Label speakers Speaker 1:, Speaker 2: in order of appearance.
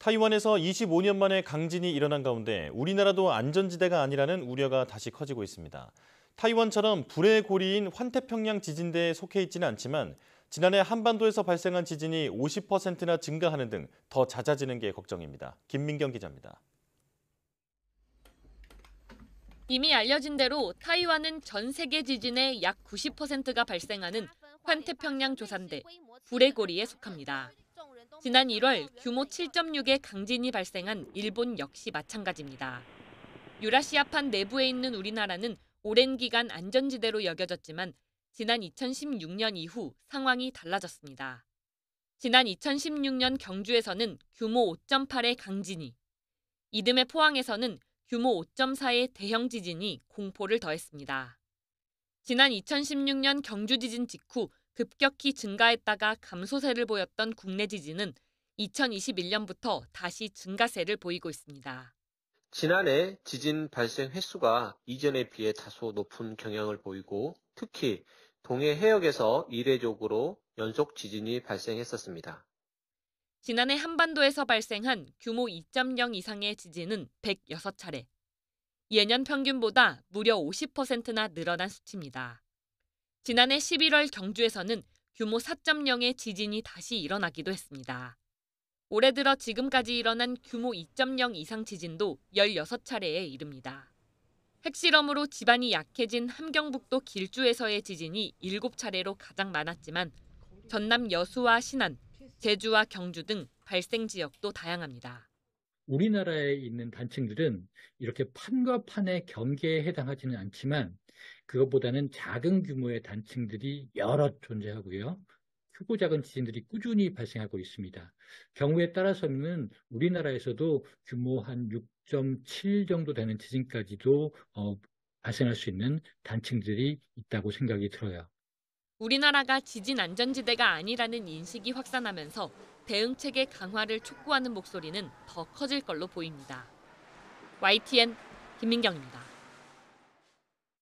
Speaker 1: 타이완에서 25년 만에 강진이 일어난 가운데 우리나라도 안전지대가 아니라는 우려가 다시 커지고 있습니다. 타이완처럼 불의 고리인 환태평양 지진대에 속해 있지는 않지만 지난해 한반도에서 발생한 지진이 50%나 증가하는 등 더 잦아지는 게 걱정입니다. 김민경 기자입니다.
Speaker 2: 이미 알려진 대로 타이완은 전 세계 지진의 약 90%가 발생하는 환태평양 조산대, 불의 고리에 속합니다. 지난 1월 규모 7.6의 강진이 발생한 일본 역시 마찬가지입니다. 유라시아판 내부에 있는 우리나라는 오랜 기간 안전지대로 여겨졌지만 지난 2016년 이후 상황이 달라졌습니다. 지난 2016년 경주에서는 규모 5.8의 강진이, 이듬해 포항에서는 규모 5.4의 대형 지진이 공포를 더했습니다. 지난 2016년 경주 지진 직후 급격히 증가했다가 감소세를 보였던 국내 지진은 2021년부터 다시 증가세를 보이고 있습니다.
Speaker 3: 지난해 지진 발생 횟수가 이전에 비해 다소 높은 경향을 보이고 특히 동해 해역에서 이례적으로 연속 지진이 발생했었습니다.
Speaker 2: 지난해 한반도에서 발생한 규모 2.0 이상의 지진은 106차례. 예년 평균보다 무려 50%나 늘어난 수치입니다. 지난해 11월 경주에서는 규모 4.0의 지진이 다시 일어나기도 했습니다. 올해 들어 지금까지 일어난 규모 2.0 이상 지진도 16차례에 이릅니다. 핵실험으로 지반이 약해진 함경북도 길주에서의 지진이 7차례로 가장 많았지만 전남 여수와 신안, 제주와 경주 등 발생 지역도 다양합니다.
Speaker 4: 우리나라에 있는 단층들은 이렇게 판과 판의 경계에 해당하지는 않지만 그것보다는 작은 규모의 단층들이 여러 존재하고요. 크고 작은 지진들이 꾸준히 발생하고 있습니다. 경우에 따라서는 우리나라에서도 규모 한 6.7 정도 되는 지진까지도 발생할 수 있는 단층들이 있다고 생각이 들어요.
Speaker 2: 우리나라가 지진 안전지대가 아니라는 인식이 확산하면서 대응체계 강화를 촉구하는 목소리는 더 커질 걸로 보입니다. YTN 김민경입니다.